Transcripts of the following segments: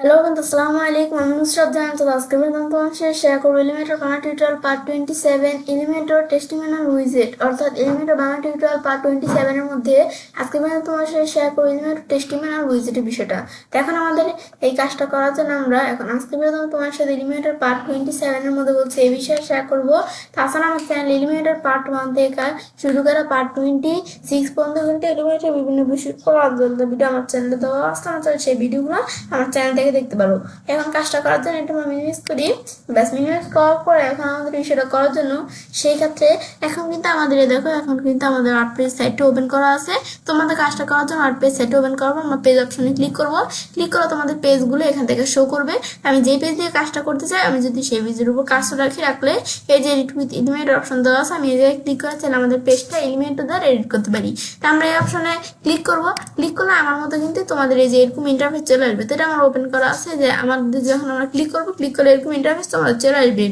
Hello বন্ধু, আসসালামু আলাইকুম। আমি নুসরাত জাহান। তো আজকে বেতন তোমার সাথে শেয়ার করবো Elementor Bangla tutorial part 27, Elementor testimonial উইজেট, অর্থাৎ এলিমেন্টর বাংলা টিউটোরিয়াল পার্ট 27 এর মধ্যে আজকে বেতন তোমার সাথে শেয়ার করবো এলিমেন্টর টেস্টিমোনিয়াল উইজেটের বিষয়টা। তো এখন আমাদের এই কাজটা করার জন্য আমরা এখন আজকে বেতন তোমার সাথে এলিমেন্টর পার্ট 27 এর মধ্যে বলছে এই বিষয়ে শেয়ার করবো। তাছাড়া আমার চ্যানেল এলিমেন্টর পার্ট 1 থেকে শুরু করা পার্ট 26 পর্যন্ত কিন্তু এলিমেন্টের বিভিন্ন বিষয় করার জন্য ভিডিও আমার চ্যানেলে দেওয়া আসতে, আমার সেই ভিডিওগুলো আমার চ্যানেল থেকে দেখতে পারো। এখন কাজটা করার জন্য একটু মিনিমাইজ করি। ব্যাস, মিনিমাইজ করার পরে এখন আমাদের বিষয়টা করার জন্য সেই ক্ষেত্রে এখন কিন্তু আমাদের দেখো, এখন কিন্তু আমাদের ওয়ার্ডপ্রেস সাইটটা ওপেন করা আছে। তোমাদের কাজটা করার জন্য ওয়ার্ডপ্রেস সাইটটা ওপেন করবো, আমরা পেজ অপশনে ক্লিক করবো। ক্লিক করে তোমাদের পেজগুলো এখান থেকে শো করবে। আমি যেই পেজ দিয়ে কাজটা করতে চাই, আমি যদি সেই পেজের উপর কাজটা রাখলে এই যে এডিট উইথ এলিমেন্ট অপশন দেওয়া আছে, আমি এই জায়গায় ক্লিক করে চাইলে আমাদের পেজটা এলিমেন্ট দ্বারা এডিট করতে পারি। তো আমরা এই অপশনে ক্লিক করবো। ক্লিক করলে আমার মতো কিন্তু তোমাদের এই যে এরকম ইন্টারফেস চলে আসবে। তো এটা আমার ওপেন করা আছে যে আমাদের যখন আমরা ক্লিক করবো, ক্লিক করলে এরকম ইন্টারফেস তোমাদের চলে আসবে।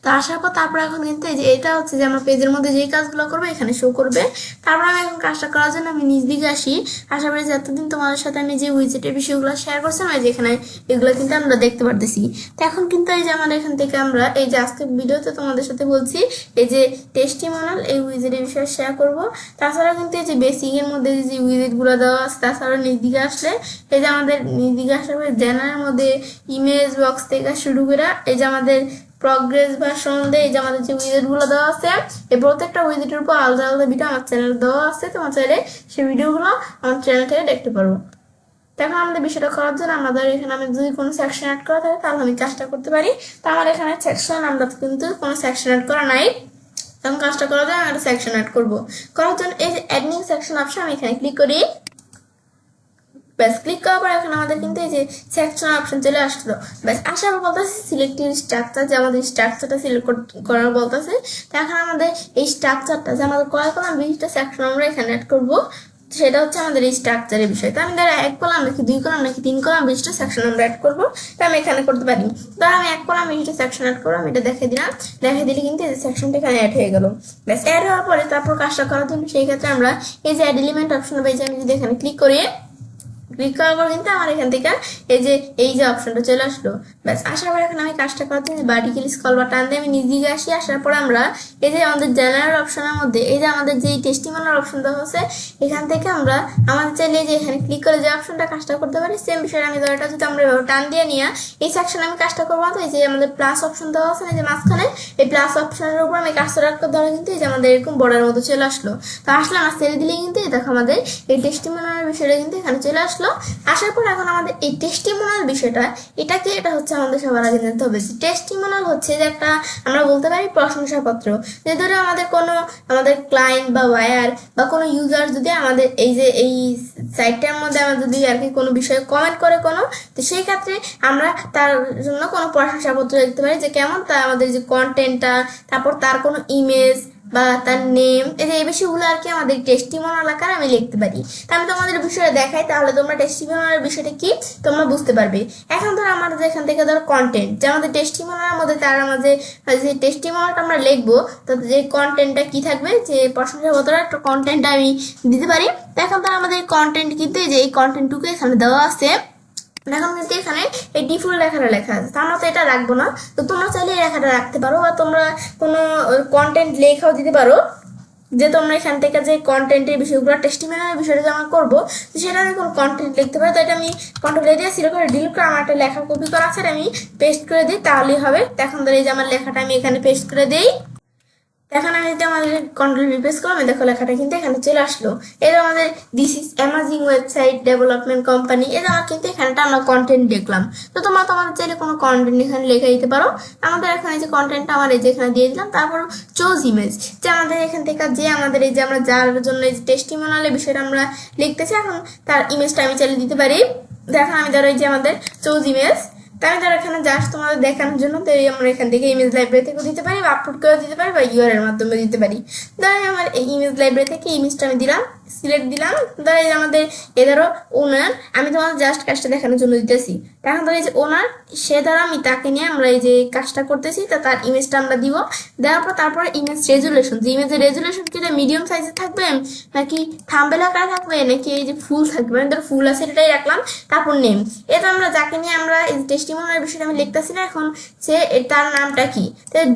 তো আসার পর তারপর এখন কিন্তু এই যে এটা হচ্ছে যে আমরা পেজের মধ্যে যেই কাজগুলো করবো এখানে শো করবে। তারপর আমি এখন কাজটা করার জন্য আমি নিজ দিকে আসি। আশা করি যে এতদিন তোমাদের সাথে আমি যে উইজেটের বিষয়গুলো শেয়ার করছিলাম, এই যে এখানে এগুলো কিন্তু আমরা দেখতে পারতেছি। তো এখন কিন্তু এই যে আমার এখান থেকে আমরা এই যে আজকে ভিডিওতে তোমাদের সাথে বলছি এই যে টেস্টিমোনিয়াল এই উইজেটের বিষয়ে শেয়ার করব। তাছাড়া কিন্তু এই যে বেসিক এর মধ্যে যে উইজেটগুলো দেওয়া আছে, তাছাড়া নিজ দিকে আসলে এই যে আমাদের নিজ দিকে আসার পরে জেনারের মধ্যে ইমেজ বক্স থেকে শুরু করে এই যে আমাদের প্রগ্রেস বা সন্ধ্যে এই যে আমাদের যে উইজেট গুলো দেওয়া আছে, এই প্রত্যেকটা উইজেটের উপর আলাদা আলাদা ভিডিও আমার চ্যানেল দেওয়া আছে। তোমার চাইলে সেই ভিডিওগুলো আমার চ্যানেল থেকে দেখতে পারবো। এখন আমাদের বিষয়টা করার জন্য আমাদের এখানে আমি যদি কোনো সেকশন অ্যাড করা থাকে তাহলে আমি কাজটা করতে পারি। তো আমার এখানে সেকশন আমরা কিন্তু কোনো সেকশন অ্যাড করা নাই। তখন কাজটা করার জন্য আমি একটা সেকশন অ্যাড করবো। করার জন্য এই যে অ্যাডমিন সেকশন অপশন আমি এখানে ক্লিক করি। ব্যাস, ক্লিক করার পর এখন আমাদের কিন্তু এই যে সেকশন অপশন চলে আসলো। ব্যাস, আসার পর বলতেছে সিলেক্টিভ স্ট্রাকচার, যে আমাদের স্ট্রাকচারটা সিলেক্ট করার বলতেছে। তো এখন আমাদের এই স্ট্রাকচারটা যে আমাদের কয় কলাম 20টা সেকশন আমরা এখানে অ্যাড করবো, সেটা হচ্ছে আমাদের এই স্ট্রাকচারের বিষয়। তো আমি ধরো 1 কলাম নাকি 2 কলাম নাকি 3 কলাম 20টা সেকশন আমরা অ্যাড করবো, তো আমি এখানে করতে পারি। ধরো আমি 1 কলাম 20টা সেকশন অ্যাড করবো, আমি এটা দেখে দিলাম। দেখে দিলে কিন্তু এই সেকশনটা এখানে অ্যাড হয়ে গেল। ব্যাস, অ্যাড হওয়ার পরে তারপর কাজটা করার জন্য সেই ক্ষেত্রে আমরা এই যে অ্যাড এলিমেন্ট অপশন পেয়েছি, আমি যদি এখানে ক্লিক করি, ক্লিক করার পর কিন্তু আমার এখান থেকে এই যে অপশনটা চলে আসলো। ব্যাস, আসার পর এখন আমি কাজটা করতে ভার্টিক্যাল স্ক্রল বা টান দিয়ে আমি নিজ দিকে আসি। আসার পর আমরা এই যে আমাদের জেনারেল অপশনের মধ্যে এই যে আমাদের যে টেস্টিমোনিয়াল অপশন দেওয়া হচ্ছে, এখান থেকে আমরা আমাদের চাইলে যে এখানে ক্লিক করে যে অপশনটা কাজটা করতে পারি। সেম বিষয়টা আমি ধরো যদি আমরা টান দিয়ে নিয়ে এই সেকশনে আমি কাজটা করবো, তো এই যে আমাদের প্লাস অপশন দেওয়া আছে এই যে মাঝখানে, এই প্লাস অপশনের উপর আমি কাজটা রাখার দ্বারা কিন্তু এই যে আমাদের এরকম বর্ডারের মতো চলে আসলো। তো আসলে আমার ছেড়ে দিলে কিন্তু দেখো আমাদের এই টেস্টিমোনিয়াল বিষয়টা কিন্তু এখানে চলে আসলো। আসার পর এখন আমাদের এই টেস্টিমোনিয়াল বিষয়টা এটা হচ্ছে আমাদের সবার আগে জানতে হবে। টেস্টিমোনিয়াল হচ্ছে যে একটা আমরা বলতে পারি প্রশংসাপত্র। যে ধরো আমাদের ক্লায়েন্ট বা ওয়ার বা কোনো ইউজার যদি আমাদের এই যে এই সাইটটার মধ্যে আমরা যদি আর কি কোনো বিষয়ে কমেন্ট করে কোনো, তো সেই ক্ষেত্রে আমরা তার জন্য কোনো প্রশংসাপত্র লিখতে পারি যে কেমন তার আমাদের যে কন্টেন্টটা, তারপর তার কোনো ইমেজ বা তার নেম, এই বিষয়গুলো আর কি আমাদের টেস্টিমোনিয়াল আকারে আমি লিখতে পারি। তা আমি তোমাদের বিষয়টা দেখাই, তাহলে তোমরা টেস্টিমোনিয়াল বিষয়টা কি তোমরা বুঝতে পারবে। এখন ধরো আমাদের এখান থেকে ধরো কন্টেন্ট যে আমাদের টেস্টিমোনিয়ালের মধ্যে তার আমাদের যে টেস্টিমোনিয়ালটা আমরা লিখবো, তো যে কন্টেন্টটা কি থাকবে, যে প্রশংসাপত্র একটা কন্টেন্টটা আমি দিতে পারি। তো এখন ধরো আমাদের কন্টেন্ট কিন্তু যে এই কন্টেন্টটুকু এখানে দেওয়া আছে। এখন কিন্তু এখানে এই ডিফল্ট লেখাটা লেখা আছে, তো আমরা তো এটা রাখবো না। তো তোমরা চাইলে এই লেখাটা রাখতে পারো, বা তোমরা কোনো কন্টেন্ট লেখাও দিতে পারো যে তোমরা এখান থেকে যে কন্টেন্টের বিষয়গুলো টেস্টিমোনিয়াল বিষয়টা যে আমরা করবো, তো সেটা আমি কোনো কন্টেন্ট লিখতে পারি। তো এটা আমি কন্টেন্ট দিয়ে সিলেক্ট করে ডিলিট করে আমার একটা লেখা কপি করা আছে, আমি পেস্ট করে দিই তাহলেই হবে। এখন ধরো এই যে আমার লেখাটা আমি এখানে পেস্ট করে দিই। এখন আমি যদি আমাদের কন্ট্রোল রিপ্লেস করলাম, দেখো লেখাটা কিন্তু এখানে চলে আসলো। এটা আমাদের this is amazing website development company, এটা আমার কিন্তু এখানটা আমরা কন্টেন্ট দেখলাম। তো তোমরা তোমাদের চাইলে কোনো কন্টেন্ট এখানে লিখে দিতে পারো। আমাদের এখানে যে কন্টেন্টটা আমার এই যে এখানে দিয়ে দিলাম। তারপর চুজ ইমেজ, যে আমাদের এখান থেকে যে আমাদের এই যে আমরা যার জন্য এই যে টেস্টিমোনিয়ালের বিষয়টা আমরা লিখতেছি, এখন তার ইমেজটা আমি চাইলে দিতে পারি। দেখো আমি ধরো এই যে আমাদের চুজ ইমেজ, তাই আমি এখানে জাস্ট তোমাদের দেখানোর জন্য তো আমরা এখান থেকে ইমেজ লাইব্রেরি থেকেও দিতে পারি, বা আপলোড করে দিতে পারি, বা ইউআর এর মাধ্যমে দিতে পারি। ধরো আমার এই ইমেজ লাইব্রেরি থেকে ইমেজটা আমি দিলাম। সিলেক্ট দিলাম, ধরো এই যে আমাদের ধরো ওনার, আমি তোমাদের জাস্ট কাজটা দেখানোর জন্য দিতেছি। এখন ধরো এই যে ওনার, সে ধরো আমি তাকে নিয়ে আমরা এই যে কাজটা করতেছি, তা তার ইমেজটা আমরা দিব। দেওয়ার পর তারপরে ইমেজ রেজুলেশন, যে ইমেজের রেজুলেশন কি মিডিয়াম সাইজে থাকবে নাকি থাম্বনেল আকারে থাকবে নাকি এই যে ফুল থাকবে, মানে ধরো ফুল আছে এটাই রাখলাম। তারপর নেম, এটা আমরা যাকে নিয়ে আমরা এই টেস্টিমোনিয়াল বিষয়টা আমি লিখতেছি না এখন, সে তার নামটা কি,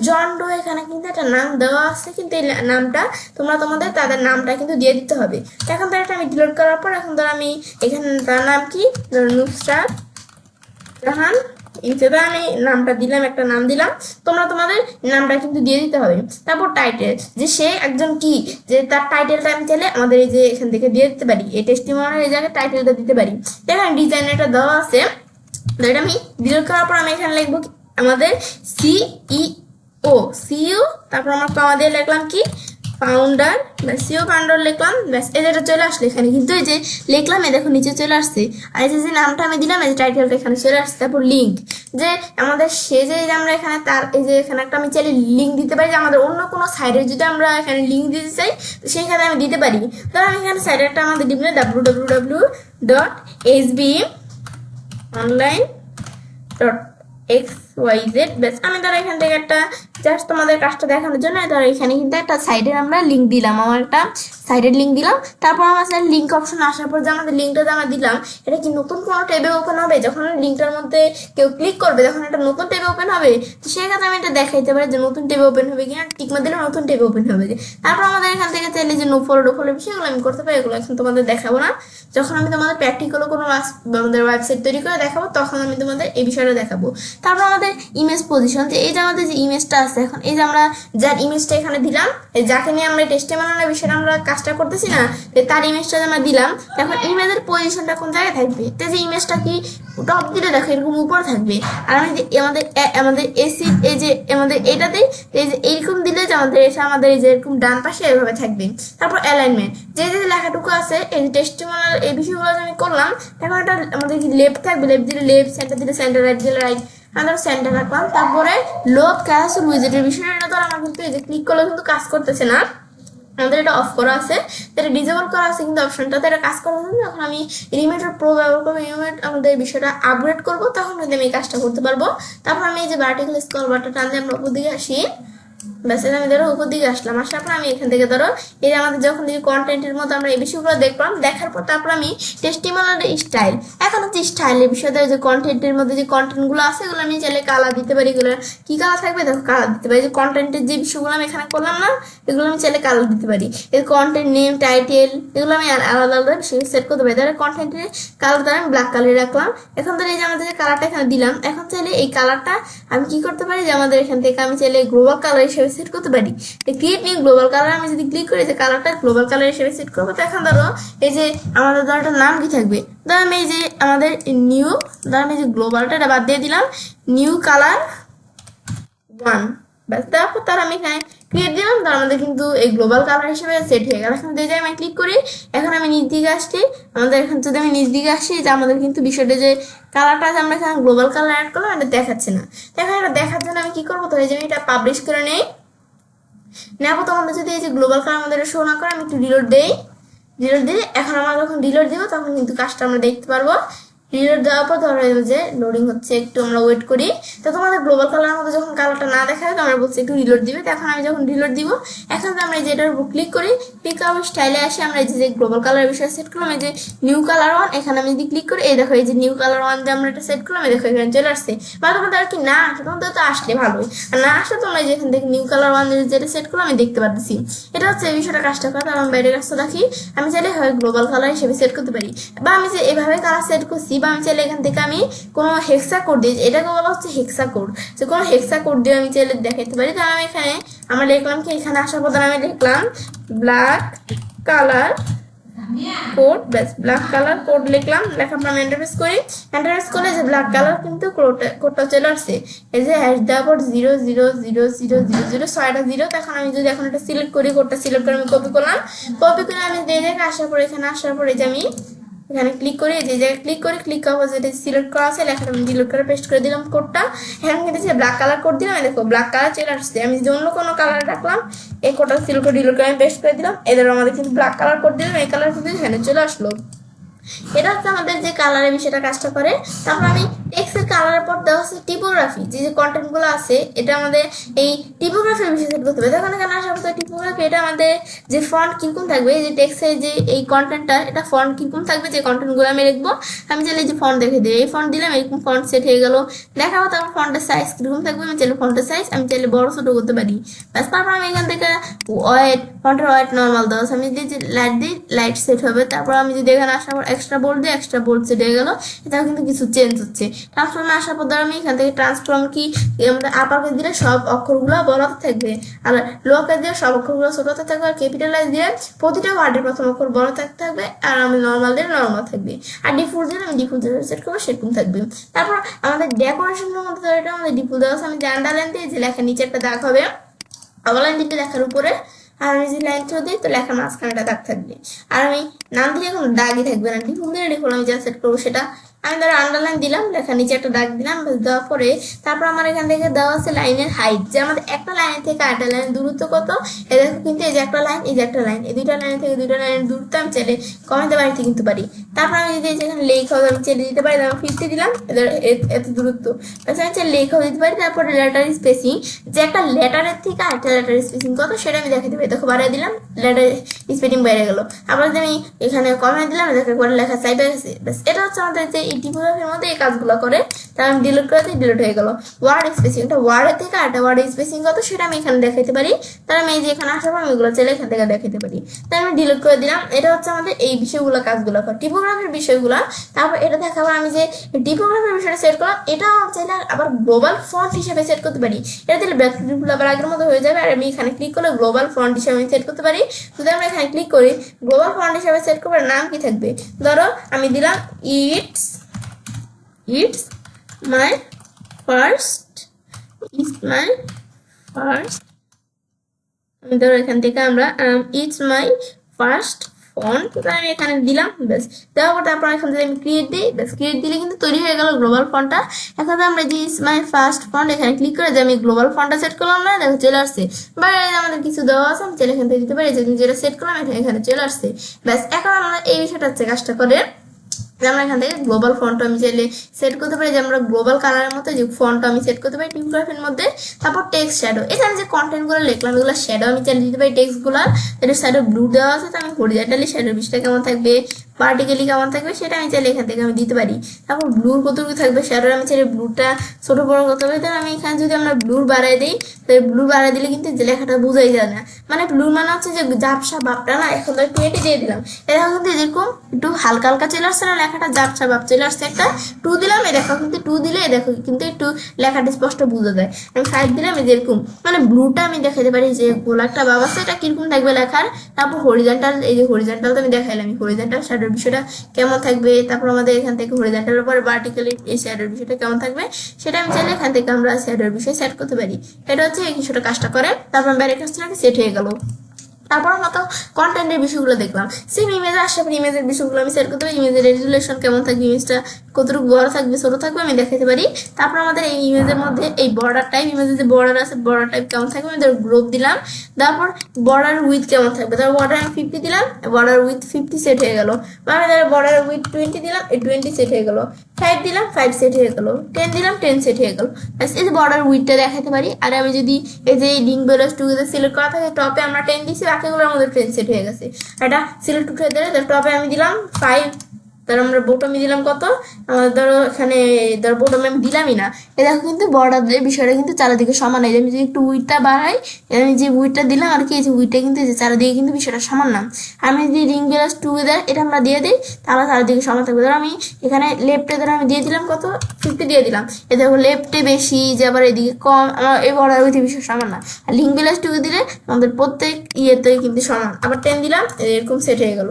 জন ডো এখানে কিন্তু একটা নাম দেওয়া আছে, কিন্তু এই নামটা তোমরা তোমাদের তাদের নামটা কিন্তু দিয়ে দিতে হবে। এখন ধর এটা আমি ডিলিট করার পর এখন ধর আমি এখানে তার নাম কি নুসরাত জাহান, হিসেবে আমি নামটা দিলাম, একটা নাম দিলাম, তোমরা তোমাদের নামটা কিন্তু দিয়ে দিতে হবে। তারপর টাইটেল, যে সে একজন কি, যে তার টাইটেলটা আমি চাইলে আমাদের এই যে এখান থেকে দিয়ে দিতে পারি, এই টেস্টিমোনিয়াল এই জায়গায় টাইটেলটা দিতে পারি। এখানে ডিজাইন এটা দেওয়া আছে, এটা আমি ডিলিট করার পর আমি এখানে লিখবো আমাদের সিইও, তারপর আমার আমাদের লিখলাম কি ফাউন্ডার, সিও ফাউন্ডার লিখলাম, ব্যাস এই যেটা চলে আসলো এখানে, কিন্তু এই যে লিখলাম এই দেখো নিচে চলে আসছে। আর এই যে নামটা আমি দিলাম, এই যে টাইটেলটা এখানে চলে আসছে। তারপর লিঙ্ক, যে আমাদের সে যে আমরা এখানে তার এই যে এখানে একটা আমি চাইলে লিঙ্ক দিতে পারি, যে আমাদের অন্য কোনো সাইডে যদি আমরা এখানে লিঙ্ক দিতে চাই সেইখানে আমি দিতে পারি। ধর আমি এখানে সাইডে একটা আমাদের দিব www.sbonline.xyz, ব্যাস আমি ধর এখান থেকে একটা জাস্ট তোমাদের কাজটা দেখানোর জন্য ধর এখানে কিন্তু একটা সাইডের আমরা লিঙ্ক দিলাম, আমার একটা সাইডের লিঙ্ক দিলাম। তারপর আমার সাইড লিঙ্ক অপশন আসার পর যে আমাদের লিঙ্কটা আমরা দিলাম, এটা কি নতুন কোনো ট্যাবে ওপেন হবে, যখন লিঙ্কটার মধ্যে কেউ ক্লিক করবে তখন একটা নতুন ট্যাবে ওপেন হবে, তো সেক্ষেত্রে আমি এটা দেখাইতে পারি যে নতুন ট্যাবে ওপেন হবে কিনা, টিকমা দিলে নতুন ট্যাবে ওপেন হবে। তারপর আমাদের এখান থেকে চাইলে যে নো ফলো বিষয়গুলো আমি করতে পারি, এগুলো এখন তোমাদের দেখাবো না, যখন আমি তোমাদের প্র্যাকটিক্যাল কোনো আমাদের ওয়েবসাইট তৈরি করে দেখাবো তখন আমি তোমাদের এই বিষয়টা দেখাবো। তারপর আমাদের ইমেজ পজিশন, যে এই যে আমাদের যে ইমেজটা আছে এখন, এই যে আমরা যার ইমেজটা এখানে দিলাম, যাকে নিয়ে আমরা টেস্টিমোনিয়াল বিষয়টা আমরা কাজটা করতেছি না, তার ইমেজটা আমরা দিলাম, এখন ইমেজের পজিশনটা কোন জায়গায় থাকবে, তো যে ইমেজটা কি টপ দিলে দেখো এরকম উপরে থাকবে, আর আমি যে আমাদের এসি এই যে আমাদের এটাতে এই যে এইরকম দিলে যে আমাদের এসে আমাদের এই যে এরকম ডান পাশে এভাবে থাকবে। তারপর অ্যালাইনমেন্ট, যে যে লেখাটুকু আছে এই যে টেস্টিমোনিয়াল এই বিষয়গুলো আমি করলাম, এখন এটা আমাদের কি লেফট থাকবে, লেফট দিলে লেফট, সেন্টার দিলে সেন্টার, রাইট দিলে রাইট, আমরা সেন্টার রাখলাম। তারপরে লোড ক্যান্সেল উইজেটের বিষয়টা তো আমার কিন্তু এই যে ক্লিক করলে কিন্তু কাজ করতেছে না, আমাদের এটা অফ করা আছে, এটা ডিজেবল করা আছে, কিন্তু অপশনটাতে এটা কাজ করার জন্য যখন আমি রিমেটার প্রো ব্যবহার করবো, রিমেট আমাদের বিষয়টা আপগ্রেড করবো, তখন কিন্তু আমি এই কাজটা করতে পারবো। তারপর আমি এই যে ভার্টিক্যাল স্ক্রল বারটা টানলে আমরা উপর দিকে আসি, ব্যাস আমি ধরো উপর দিকে আসলাম, আসার পর আমি এখান থেকে ধরো এই যে আমাদের যখন দিকে কন্টেন্টের মতো আমরা এই বিষয়গুলো দেখলাম, দেখার পর তারপর আমি টেস্টিমোনিয়ালের স্টাইল, এখন হচ্ছে স্টাইলের বিষয়টা, যে কন্টেন্টের মধ্যে যে কন্টেন্টগুলো আছে এগুলো আমি চাইলে কালার দিতে পারি, এগুলো কি কালার থাকবে দেখো কালার দিতে পারি, যে কন্টেন্টের যে বিষয়গুলো আমি এখানে করলাম না এগুলো আমি চাইলে কালার দিতে পারি, এর কন্টেন্ট নেম টাইটেল এগুলো আমি আলাদা আলাদা সেট করতে পারি। ধরো কন্টেন্টের কালার দ্বারা আমি ব্ল্যাক কালার রাখলাম, এখন ধরো এই যে আমাদের যে কালারটা এখানে দিলাম, এখন চাইলে এই কালারটা আমি কি করতে পারি, যে আমাদের এখান থেকে আমি চাইলে গ্লোবাল কালার হিসেবে সেট করতে পারি, ক্রিয়েট নিউ গ্লোবাল কালার আমি যদি ক্লিক করি যে কালারটা গ্লোবাল কালার হিসেবে সেট করবো, তো এখন ধরো এই যে আমাদের ধরো একটা নাম কি থাকবে, ধরো আমি এই যে আমাদের নিউ, ধরো আমি যে গ্লোবালটা এটা বাদ দিয়ে দিলাম, নিউ কালার 1, ব্যাস তারপর তার আমি এখানে ক্রিয়েট দিলাম, তার আমাদের কিন্তু এই গ্লোবাল কালার হিসেবে সেট হয়ে গেল। এখন যে আমি ক্লিক করি, এখন আমি নিচ দিকে আসছি, আমাদের এখান যদি আমি নিচ দিকে আসি, যে আমাদের কিন্তু বিষয়টা যে কালারটা আছে আমরা এখানে গ্লোবাল কালার অ্যাড করলাম, এটা দেখাচ্ছে না, এখন এটা দেখার জন্য আমি কি করবো, তো এই যে আমি এটা পাবলিশ করে নেই, নেবো তোমাদের যদি এই যে গ্লোবাল কালার আমাদের শো না করে আমি একটু রিলোড দিই, রিলোড দিলে এখন আমরা যখন রিলোড দিব তখন কিন্তু কাজটা আমরা দেখতে পারবো। রিলোড দেওয়ার পর ধরো যে লোডিং হচ্ছে, একটু আমরা ওয়েট করি, তো তোমাদের গ্লোবাল কালারের মধ্যে যখন কালারটা না দেখা হয় আমরা বলছি একটু রিলোড দিবে, তো এখন আমি যখন রিলোড দিব, এখন আমরা এই যে এটার উপর ক্লিক করি, পিক আপ স্টাইলে আসে, আমরা এই যে গ্লোবাল কালারের বিষয়ে সেট করলাম, এই যে নিউ কালার 1, এখানে আমি যদি ক্লিক করি এই দেখো এই যে নিউ কালার 1 যে আমরা এটা সেট করলাম, এই দেখো এখানে চলে আসছে। বা তোমাদের আর কি না আসে তোমাদের তো আসলে ভালোই, আর না আসলে তোমরা যে এখান থেকে নিউ কালার 1 যেটা সেট করলাম আমি দেখতে পাচ্ছি, এটা হচ্ছে এই বিষয়টা কাজটা করে। তার আমি বাইরের কাজটা দেখি, আমি চাইলে হয় গ্লোবাল কালার হিসেবে সেট করতে পারি, বা আমি যে এভাবে কালার সেট করছি, বা আমি চাইলে এখান থেকে আমি কোনো হেক্সা কোড দিই, এটাকে বলা হচ্ছে হেক্সা কোড, যে কোনো হেক্সা কোড দিয়ে আমি চাইলে দেখাইতে পারি। তো আমি এখানে আমরা লিখলাম কি, এখানে আসার পর আমি লিখলাম ব্ল্যাক কালার কোড, ব্যাস ব্ল্যাক কালার কোড লিখলাম, লেখার পর আমি এন্টারপ্রেস করি, এন্টারপ্রেস করলে যে ব্ল্যাক কালার কিন্তু কোডটা চলে আসছে, এই যে হ্যাশ দেওয়ার পর 0000000 ছয়টা 0, তখন আমি যদি এখন এটা সিলেক্ট করি, কোডটা সিলেক্ট করে আমি কপি করলাম, কপি করে আমি দিয়ে আসার পর এখানে আসার পরে যে আমি এখানে ক্লিক করে যে জায়গায় ক্লিক করে ক্লিক করবো, যেটা সিলেক্ট করা আছে লেখাটা আমি ডিলিট করে পেস্ট করে দিলাম কোডটা। এখানে কিন্তু ব্ল্যাক কালার কোড দিলাম, দেখো ব্ল্যাক কালার চলে আসছে। আমি যদি অন্য কোনো কালার রাখলাম, এই কোডটা সিলেক্ট করে ডিলিট করে আমি পেস্ট করে দিলাম, এদের আমাদের কিন্তু ব্ল্যাক কালার কোড দিলাম, এই কালার কিন্তু এখানে চলে আসলো। এটা হচ্ছে আমাদের যে কালারের বিষয়টা কাজটা করে। তারপর আমি টেক্সটের কালারের পর দেওয়া আছে টিপোগ্রাফি, যে কন্টেন্ট গুলো আছে এটা আমাদের এই টিপোগ্রাফির বিষয় সেট করতে হবে। দেখুন এখানে আসার পর টিপোগ্রাফি, এটা আমাদের যে ফন্ট কিরকম থাকবে, এই যে টেক্সটের যে এই কন্টেন্টটা, এটা ফন্ট কিরকম থাকবে, যে কন্টেন্ট গুলো আমি লিখবো, আমি চাইলে যে ফন্ট দেখে দিই, এই ফন্ট দিলাম, এরকম ফন্ট সেট হয়ে গেল। দেখাবো তারপর ফন্টের সাইজ কিরকম থাকবে, আমি চাইলে ফন্টের সাইজ আমি চাইলে বড় ছোট করতে পারি। ব্যাস, তারপর আমি এখান থেকে ওয়েট, ফন্টের ওয়েট নর্মাল দেওয়া আছে, আমি যদি লাইট দিই লাইট সেট হবে। তারপর আমি যদি এখানে আসার পর এক্সট্রা বোল্ড দিই, এক্সট্রা বোল্ড সেট হয়ে গেল। এটাও কিন্তু কিছু চেঞ্জ হচ্ছে। ট্রান্সফর্মে আসার পর আমি এখান থেকে ট্রান্সফর্ম কি আমাদের আপার কেস দিলে সব অক্ষরগুলো বড়তে থাকবে, আর লোয়ার কেস দিলে সব অক্ষরগুলো ছোটতে থাকবে, আর ক্যাপিটালাইজ দিয়ে প্রতিটা ওয়ার্ডের প্রথম অক্ষর বড় থাকতে থাকবে, আর আমি নর্মাল দিলে নর্মাল থাকবে, আর ডিফল্ট দিলে আমি ডিফল্ট সেট করবো সেরকম থাকবে। তারপর আমাদের ডেকোরেশনের মধ্যে এটা আমাদের ডিফল্ট দেওয়া আছে, আমি যে আন্ডারলাইন দিই, যে লেখার নিচে একটা দাগ হবে, আন্ডারলাইন দিলে লেখার উপরে, আর আমি যদি লাইন থ্রো দিই তো লেখার মাঝখানে একটা দাগ থাকবে, আর আমি নাম দিলে কোনো দাগই থাকবে না। ডিফল্ট দিলে ডিফল্ট আমি যা সেট করবো সেটা। আমি ধরো আন্ডারলাইন দিলাম, লেখার নিচে একটা দাগ দিলাম, দেওয়ার পরে তারপর আমার এখান থেকে দেওয়া আছে লাইনের হাইট, যে আমাদের একটা লাইনের থেকে আরেকটা লাইনের দূরত্ব কত। এ দেখো কিন্তু এই যে একটা লাইন, এই যে একটা লাইন, এই দুইটা লাইন থেকে দুইটা লাইনের দূরত্ব আমি চাইলে কমাতে পারি কিন্তু পারি। তারপর আমি যদি যেখানে লেখা হবে আমি চাইলে দিতে পারি, আমি 50 দিলাম, এত দূরত্ব আমি চাইলে লেখাও দিতে পারি। তারপরে লেটার স্পেসিং, যে একটা লেটারের থেকে আরেকটা লেটার স্পেসিং কত সেটা আমি দেখাতে পারি। দেখো বাড়িয়ে দিলাম, লেটার স্পেসিং বাইরে গেল। আবার যদি আমি এখানে কমে দিলাম, দেখো করে লেখা চাইবে গেছে। ব্যাস, এটা হচ্ছে আমাদের যে এই টিপোগ্রাফির মধ্যে এই কাজগুলো করে। তাই আমি ডিলিট করে দিই, ডিলিট হয়ে গেল। ওয়ার্ড স্পেসিং, এটা ওয়ার্ডের থেকে আরেকটা ওয়ার্ড স্পেসিং কত সেটা আমি এখানে দেখাতে পারি। তার আমি এই যে এখানে আসার পর আমি এগুলো চাইলে এখান থেকে দেখাতে পারি। তাই আমি ডিলিট করে দিলাম। এটা হচ্ছে আমাদের এই বিষয়গুলো কাজগুলো করে টিপোগ্রাফির বিষয়গুলো। তারপর এটা দেখাবো আমি যে টিপোগ্রাফির বিষয়টা সেট করলাম, এটা চাইলে আবার গ্লোবাল ফন্ট হিসেবে সেট করতে পারি। এটা দিলে ব্যাকগ্রাউন্ড আবার আগের মতো হয়ে যাবে, আর আমি এখানে ক্লিক করলে গ্লোবাল ফন্ট হিসেবে আমি সেট করতে পারি। যদি আমরা এখানে ক্লিক করি গ্লোবাল ফন্ট হিসেবে সেট করবার নাম কি থাকবে, ধরো আমি দিলাম ইটস মাই ফার্স্ট, ধরো এখান থেকে আমরা ইটস মাই ফার্স্ট ফন্ট, আমি এখানে দিলাম। ব্যাস, দেওয়ার পর তারপর এখান থেকে আমি ক্রিয়েট দিই। ব্যাস, ক্রিয়েট দিলে কিন্তু তৈরি হয়ে গেল গ্লোবাল ফন্টটা। এখন আমরা যে ইটস মাই ফার্স্ট ফন্ট এখানে ক্লিক করে যে আমি গ্লোবাল ফন্টটা সেট করলাম না, দেখো চলে আসছে। বা আমাদের কিছু দেওয়া আছে, আমি চাইলে এখান থেকে দিতে পারি, যেটা সেট করলাম এখানে চলে আসছে। ব্যাস, এখন আমরা এই বিষয়টা হচ্ছে কাজটা করে আমরা এখান থেকে গ্লোবাল ফন্ট আমি চাইলে সেট করতে পারি, যে আমরা গ্লোবাল কালারের মতো যে ফন্ট আমি সেট করতে পারি টিপোগ্রাফির মধ্যে। তারপর টেক্সট শ্যাডো, এখানে যে কন্টেন্ট গুলো লিখলাম এগুলো শ্যাডো আমি চাইলে দিতে পারি টেক্সট গুলা। এটার শ্যাডো ব্লু দেওয়া আছে, তো আমি হরিজন্টালি শ্যাডোর বিষয়টা কেমন থাকবে, ভার্টিক্যালি কেমন থাকবে সেটা আমি চাইলে এখান থেকে আমি দিতে পারি। তারপর ব্লুর কতটুকু থাকবে শ্যাডোর আমি চাইলে ব্লুটা ছোট বড় করতে পারি। তাহলে আমি এখানে যদি আমরা ব্লুর বাড়াই দিই, তাহলে ব্লু বাড়াই দিলে কিন্তু যে লেখাটা বোঝাই যায় না, মানে ব্লু মানে হচ্ছে যে ঝাপসা ভাবটা না। এখন তো একটু এটি দিয়ে দিলাম, এটা কিন্তু যেরকম একটু হালকা হালকা চলে আসছে না, লেখাটা ঝাপসা ভাব চলে আসছে। একটা 2 দিলাম, এই দেখো কিন্তু 2 দিলে দেখো কিন্তু একটু লেখাটা স্পষ্ট বোঝা যায়। আমি 5 দিলাম, এই যেরকম মানে ব্লুটা আমি দেখাতে পারি যে গোলাপটা ভাব আছে, এটা কিরকম থাকবে লেখার। তারপর হরিজন্টাল, এই যে হরিজন্টাল তো আমি দেখাইলাম, হরিজন্টাল শ্যাডোর বিষয়টা কেমন থাকবে। তারপর আমাদের এখান থেকে হরিজন্টালের উপর ভার্টিক্যালি এই শ্যাডোর বিষয়টা কেমন থাকবে সেটা আমি চাইলে এখান থেকে আমরা শ্যাডোর বিষয় সেট করতে পারি। এটা হচ্ছে এই কিছুটা কাজটা করে। তারপর বাইরের কাজটা সেট হয়ে গেল। তারপর মতো কন্টেন্টের বিষয়গুলো দেখলাম, সেম ইমেজ আসার পর ইমেজের বিষয়গুলো আমি সেট করতে পারি। ইমেজের রেজুলেশন কেমন থাকবে, ইমেজটা কতটুকু বড় থাকবে ছোট থাকবে আমি দেখাতে পারি। তারপর আমাদের এই ইমেজের মধ্যে এই বর্ডার টাইপ, ইমেজের যে বর্ডার আছে বর্ডার টাইপ কেমন থাকবে আমি ধর গ্রুপ দিলাম। তারপর বর্ডার উইথ কেমন থাকবে, ধর বর্ডার আমি 50 দিলাম, বর্ডার উইথ 50 সেট হয়ে গেল। বা আমি ধর বর্ডার উইথ 20 দিলাম, এই 20 সেট হয়ে গেল। 5 দিলাম, 5 সেট হয়ে গেল। 10 দিলাম, 10 সেট হয়ে গেল। এই যে বর্ডার উইথটা দেখাতে পারি। আর আমি যদি এই যে লিঙ্ক বেলোস টুগেদার সিলেক্ট করা থাকে, টপে আমরা 10 দিচ্ছি, বাকিগুলোর মধ্যে 10 সেট হয়ে গেছে। এটা সিলেক্ট উঠে দিলে টপে আমি দিলাম 5, তার আমরা বোটমে দিলাম কত, ধরো এখানে ধরো বোটমে আমি দিলামই না। এই দেখো কিন্তু বর্ডারের বিষয়টা কিন্তু চারিদিকে সমান। এই যে আমি যদি একটু উইথটা বাড়াই, আমি যে উইথটা দিলাম আর কি, এই যে উইথটা কিন্তু চারিদিকে কিন্তু বিষয়টা সমান না। আমি যদি রিং বেলাস টুগেদার এটা আমরা দিয়ে দিই, তাহলে চারিদিকে সমান থাকবে। ধরো আমি এখানে লেফটে ধরো আমি দিয়ে দিলাম কত, 50 দিয়ে দিলাম। এ দেখো লেফটে বেশি, যে আবার এদিকে কম, আমার এই বর্ডার উইথ বিষয় সমান না। আর লিঙ্ক বেলাস টুকে দিলে আমাদের প্রত্যেক ইয়েতে কিন্তু সমান। আবার 10 দিলাম, এরকম সেট হয়ে গেল।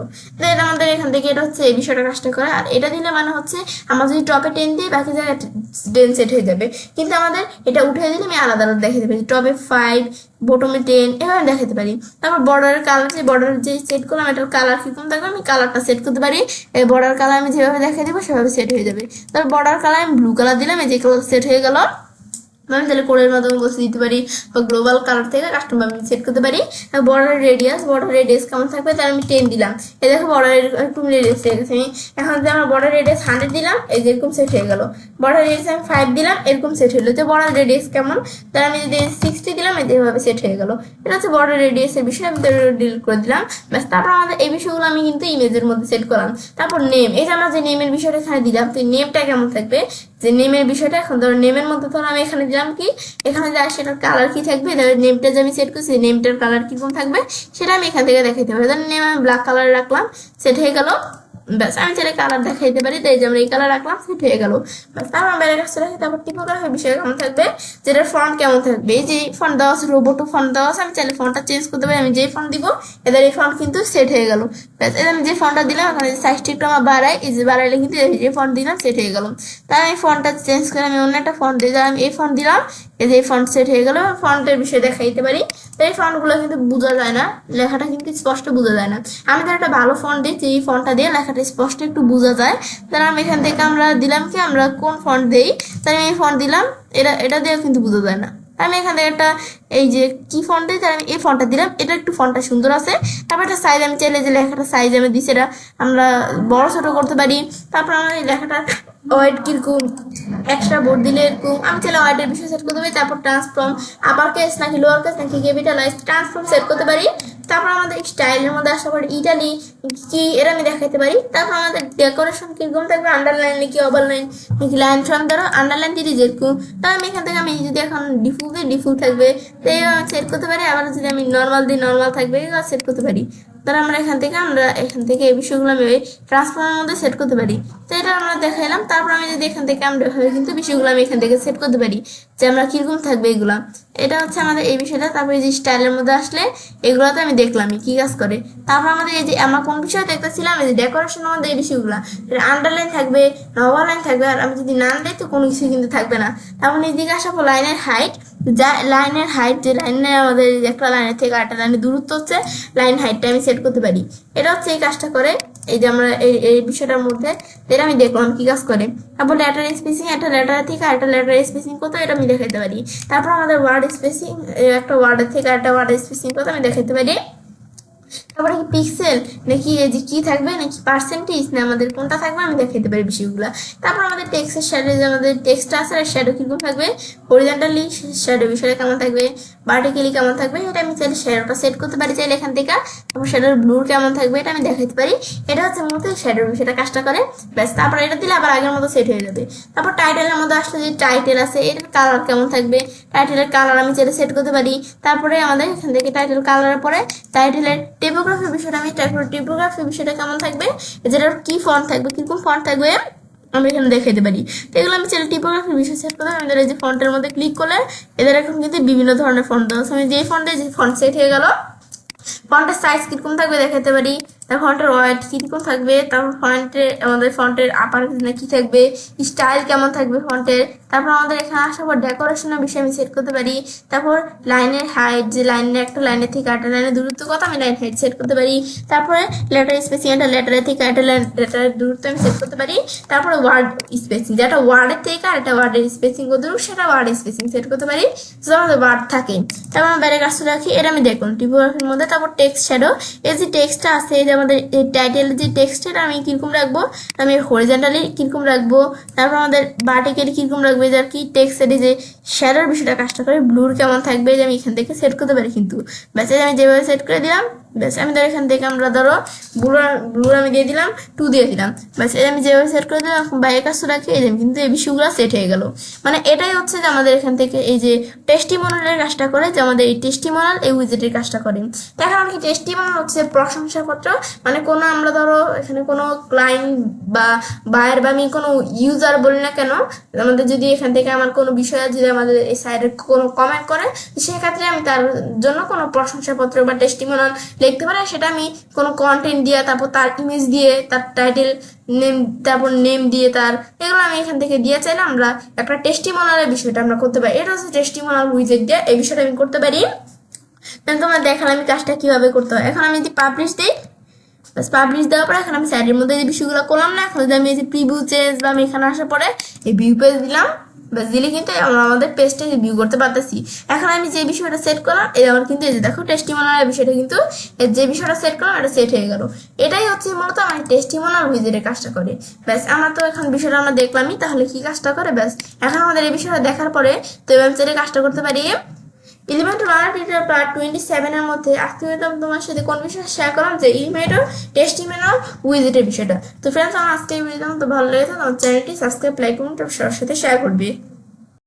আমাদের এখান থেকে এটা হচ্ছে এই বিষয়টা কাজটা করে। আর এটা দিলে মানে হচ্ছে আমরা যদি টপে 10 দিই বাকি জায়গায় 10 সেট হয়ে যাবে, কিন্তু আমাদের এটা উঠে দিলে আমি আলাদা আলাদা দেখাতে পারি, টপে 5 বটমে 10 এভাবে দেখাতে পারি। তারপর বর্ডারের কালার, যে বর্ডার যে সেট করলাম এটার কালার কিরকম থাকবে আমি কালারটা সেট করতে পারি। এই বর্ডার কালার আমি যেভাবে দেখাই দেবো সেভাবে সেট হয়ে যাবে। তারপর বর্ডার কালার আমি ব্লু কালার দিলাম, এই যে কালার সেট হয়ে গেল। আমি তাহলে কোডের মাধ্যমে বসে দিতে পারি বা গ্লোবাল কালার থেকে কাস্টম আমি সেট করতে পারি। বর্ডার রেডিয়াস কেমন থাকবে তার আমি 10 দিলাম, এই দেখো বর্ডার এরকম রেডিয়াস হয়ে গেছে। আমি এখন যদি আমরা বর্ডার রেডিয়াস 100 দিলাম, এই যে এরকম সেট হয়ে গেল। বর্ডার রেডিয়াস আমি 5 দিলাম, এরকম সেট হলো। তো বর্ডার রেডিয়াস কেমন, তার আমি যদি 60 দিলাম, এভাবে সেট হয়ে গেল। এটা হচ্ছে বর্ডার রেডিয়াসের বিষয়, আমি ডিলিট করে দিলাম। ব্যাস, তারপর আমাদের এই বিষয়গুলো আমি কিন্তু ইমেজের মধ্যে সেট করলাম। তারপর নেম, এই যে আমরা যে নেমের বিষয়টা এখানে দিলাম, তো নেমটা কেমন থাকবে, যে নেমের বিষয়টা এখন ধরো নেমের মধ্যে ধরো আমি এখানে দিলাম কি, এখানে যা সেটার কালার কি থাকবে, নেমটা যে আমি সেট করছি নেমটার কালার কিরকম থাকবে সেটা আমি এখান থেকে দেখাইতে পারি। ধরো নেম আমি ব্ল্যাক কালার রাখলাম, সেট হয়ে গেল। ব্যাস, আমি চাইলে কালার দেখাইতে পারি, তাই যে আমরা এই কালার রাখলাম, সেট হয়ে গেল। ব্যাস, তারপর আমরা বাইরে কাছে রাখি। তারপর টিপোগ্রাফির বিষয় কেমন থাকবে, যেটার ফন্ট কেমন থাকবে, এই যে ফন্ট দেওয়া আছে রোবোটো ফন্ট দেওয়া আছে, আমি চাইলে ফন্টটা চেঞ্জ করতে পারি। আমি যে ফন্ট দিব এদের এই ফন্ট কিন্তু সেট হয়ে গেল। ব্যাস, এই আমি যে ফন্টটা দিলাম এখানে সাইজটা একটু আমার বাড়াই, এই যে বাড়াইলে কিন্তু যে ফন্ট দিলাম সেট হয়ে গেল। তাই আমি ফন্টটা চেঞ্জ করে আমি অন্য একটা ফন্ট দিয়ে আমি এই ফন্ট দিলাম, এই যে ফন্ট সেট হয়ে গেল। ফন্টের বিষয় দেখাইতে পারি, তো এই ফন্টগুলো কিন্তু বোঝা যায় না, লেখাটা কিন্তু স্পষ্ট বোঝা যায় না। আমি ধর একটা ভালো ফন্ট দিই, এই ফন্টটা দিয়ে লেখাটা স্পষ্ট একটু বোঝা যায়। তাহলে আমি এখান থেকে আমরা দিলাম কি, আমরা কোন ফন্ট দেই, তাহলে আমি এই ফন্ট দিলাম, এটা দিয়েও কিন্তু বোঝা যায় না। আমি এখান থেকে একটা এই যে কি ফন্ট দিই, তাহলে আমি এই ফন্টটা দিলাম, এটা একটু ফন্টটা সুন্দর আছে। তারপর একটা সাইজ আমি চাইলে যে লেখাটা সাইজ আমি দিই সেটা আমরা বড় ছোট করতে পারি। তারপর আমরা এই লেখাটা ওয়াইড কিরকম এক্সট্রা বোর্ড দিলে এরকম আমি চাইলে ওয়াইডের বিষয় সেট করতে পারি। তারপর ট্রান্সফর্ম আপার কেস নাকি লোয়ার কেস নাকি ক্যাপিটালাইজ ট্রান্সফর্ম সেট করতে পারি। তারপর আমাদের স্টাইলের মধ্যে আসা পরে ইটালি কি এটা আমি দেখাইতে পারি। তারপর আমাদের ডেকোরেশন কিরকম থাকবে, আন্ডারলাইন নাকি ওভারলাইন নাকি লাইন ফ্রম, ধরো আন্ডারলাইন দিলে যেরকম, তাহলে আমি এখান থেকে আমি যদি এখন ডিফুল দিই ডিফুল থাকবে, তো এইভাবে আমি সেট করতে পারি। আবার যদি আমি নর্মাল দিই নর্মাল থাকবে, এগুলো সেট করতে পারি। তাহলে আমরা এখান থেকে এই বিষয়গুলো আমি ট্রান্সফর্মের মধ্যে সেট করতে পারি। তো এটা আমরা দেখাইলাম। তারপর আমি যদি এখান থেকে আমরা কিন্তু বিষয়গুলো আমি এখান থেকে সেট করতে পারি যে আমরা কিরকম থাকবে এগুলা। এটা হচ্ছে আমাদের এই বিষয়টা। তারপরে এই যে স্টাইলের মধ্যে আসলে এগুলোতে আমি দেখলাম কি কাজ করে। তারপর আমাদের এই যে আমরা কোন বিষয় দেখতেছিলাম, এই যে ডেকোরেশনের মধ্যে এই বিষয়গুলো আন্ডারলাইন থাকবে না ওভারলাইন থাকবে, আর আমি যদি নাম দিই তো কোনো কিছু কিন্তু থাকবে না। তারপর এদিকে আসা লাইনের হাইট, যা লাইনের হাইট, যে লাইনে আমাদের একটা লাইনের থেকে আরেকটা লাইনের দূরত্ব হচ্ছে লাইন হাইটটা আমি সেট করতে পারি। এটা হচ্ছে এই কাজটা করে, এই যে আমরা এই বিষয়টার মধ্যে এটা আমি দেখলাম কি কাজ করে। তারপর লেটার স্পেসিং, একটা লেটার থেকে আরেকটা লেটার স্পেসিং করতে এটা আমি দেখাতে পারি। তারপর আমাদের ওয়ার্ড স্পেসিং, একটা ওয়ার্ডের থেকে আরেকটা ওয়ার্ড স্পেসিং করতে আমি দেখাতে পারি। তারপরে কি পিক্সেল নাকি এই যে কি থাকবে নাকি পার্সেন্টেজ না আমাদের কোনটা থাকবে আমি দেখাতে পারি বিষয়গুলো। তারপর আমাদের টেক্সটের শ্যাডো, যে আমাদের টেক্সট আছে আর শ্যাডো কিরকম থাকবে, হরিজন্টালি শ্যাডো বিষয়টা কেমন থাকবে, ভার্টিক্যালি কেমন থাকবে, এটা আমি চাইলে শ্যাডোটা সেট করতে পারি চাইলে এখান থেকে। তারপর শ্যাডোর ব্লুর কেমন থাকবে এটা আমি দেখাতে পারি। এটা হচ্ছে মূলত শ্যাডোর বিষয়টা কাজটা করে। ব্যাস, তারপর এটা দিলে আবার আগের মতো সেট হয়ে যাবে। তারপর টাইটেলের মধ্যে আসলে যে টাইটেল আছে এটার কালার কেমন থাকবে, টাইটেলের কালার আমি চাইলে সেট করতে পারি। তারপরে আমাদের এখান থেকে টাইটেল কালারের পরে টাইটেলের টিপোগ্রাফির বিষয়টা আমি টিপোগ্রাফির বিষয়টা কেমন থাকবে, যেটার কি ফন্ট থাকবে কিরকম ফন্ট থাকবে আমি এখানে দেখাইতে পারি। তো এগুলো আমি চাইলে টিপোগ্রাফির বিষয় সেট করতে আমি এই যে ফন্টের মধ্যে ক্লিক করলে এদের এখন কিন্তু বিভিন্ন ধরনের ফন্ট দেওয়া আছে। আমি যে ফন্টে যে ফন্ট সেট হয়ে গেল, ফন্টের সাইজ কিরকম থাকবে দেখাতে পারি, তারপর ফন্টের ওয়েট কিরকম থাকবে, তারপর আমাদের ফন্টের আপার না কি থাকবে, স্টাইল কেমন থাকবে ফন্টের। তারপর আমাদের এখানে আসার পর ডেকোরেশনের বিষয় আমি সেট করতে পারি। তারপর লাইনের হাইট, যে লাইনের একটা লাইনের থেকে আরেকটা লাইনের দূরত্ব কত আমি লাইন হাইট সেট করতে পারি। তারপরে লেটার স্পেসিং, একটা লেটারের থেকে আরেকটা লেটারের দূরত্ব আমি সেট করতে পারি। তারপরে ওয়ার্ড স্পেসিং, যেটা ওয়ার্ডের থেকে আরেকটা ওয়ার্ডের স্পেসিং কত দূর সেটা ওয়ার্ড স্পেসিং সেট করতে পারি, যেটা আমাদের ওয়ার্ড থাকে। তারপর আমার বাইরে কাজটা রাখি, এটা আমি দেখুন টিপোগ্রাফির মধ্যে। তারপর টেক্সট শ্যাডো, এই যে টেক্সটটা আছে এই যে আমাদের এই টাইটেলের যে টেক্সটটা আমি কিরকম রাখবো, আমি হরিজন্টালি কিরকম রাখবো, তারপর আমাদের ভার্টিক্যালি কিরকম রাখবে, যার কি টেক্সটের যে শ্যাডোর বিষয়টা কাজটা করে, ব্লুর কেমন থাকবে যে আমি এখান থেকে সেট করতে পারি কিন্তু। ব্যাস, আমি যেভাবে সেট করে দিলাম, ব্যাস আমি ধরো এখান থেকে আমরা ধরো ব্লুর আমি দিয়ে দিলাম 2 দিয়ে দিলাম। ব্যাস আমি যেভাবে সেট করে দিলাম বাইরের কাজটা রাখি, এই যে কিন্তু এই বিষয়গুলো সেট হয়ে গেল। মানে এটাই হচ্ছে যে আমাদের এখান থেকে এই যে টেস্টিমোনালের কাজটা করে, যে আমাদের এই টেস্টিমোনাল এই উইজেটের কাজটা করে। দেখা কি টেস্টিমোনাল হচ্ছে প্রশংসাপত্র, মানে কোনো আমরা ধরো এখানে কোনো ক্লায়েন্ট বা বায়ার বা আমি কোনো ইউজার বলি না কেন, আমাদের যদি এখান থেকে আমার কোনো বিষয়ে যদি আমাদের এই সাইডে কোনো কমেন্ট করে সেক্ষেত্রে আমি তার জন্য কোনো প্রশংসাপত্র বা টেস্টিমোনাল লিখতে পারে, সেটা আমি কোনো কন্টেন্ট দিয়ে, তারপর তার ইমেজ দিয়ে, তার টাইটেল নেম, তারপর নেম দিয়ে তার, এগুলো আমি এখান থেকে দিয়ে চাইলে আমরা একটা টেস্টিমোনালের বিষয়টা আমরা করতে পারি। এটা হচ্ছে টেস্টিমোনাল উইজেট দিয়ে এই বিষয়টা আমি করতে পারি। তোমরা দেখালাম আমি কাজটা কিভাবে করতে হয়। এখন আমি যদি পাবলিশ দিই, বাস পাবলিশ দেওয়ার পরে এখন আমি সাইডের মধ্যে এই বিষয়গুলো করলাম না। এখন যদি আমি এই যে প্রিভিউ চেঞ্জ বা আমি এখানে আসার পরে এই ভিউ পেজ দিলাম, বাস দিলে কিন্তু আমরা আমাদের পেজটা ভিউ করতে পারতেছি। এখন আমি যে বিষয়টা সেট করলাম, এই আমার কিন্তু এই যে দেখো টেস্টিমোনাল বিষয়টা কিন্তু যে বিষয়টা সেট করলাম এটা সেট হয়ে গেল। এটাই হচ্ছে মূলত আমার টেস্টিমোনাল উইজেটের কাজটা করে। ব্যাস আমরা তো এখন বিষয়টা আমরা দেখলামই, তাহলে কি কাজটা করে, ব্যাস এখন আমাদের এই বিষয়টা দেখার পরে তো এবার চাইলে কাজটা করতে পারি। এলিমেন্টর বাংলা টিউটোরিয়াল পার্ট 27 এর মধ্যে আজকে তোমার সাথে কোন বিষয় শেয়ার করলাম, যে এলিমেন্টর টেস্টিমোনাল উইজেটের বিষয়টা। তো ফ্রেন্ডস, আমার আজকে এই ভিডিওটা তো ভালো লেগেছে, আমার চ্যানেলটি সাবস্ক্রাইব, লাইক এবং সবার সাথে শেয়ার করবে।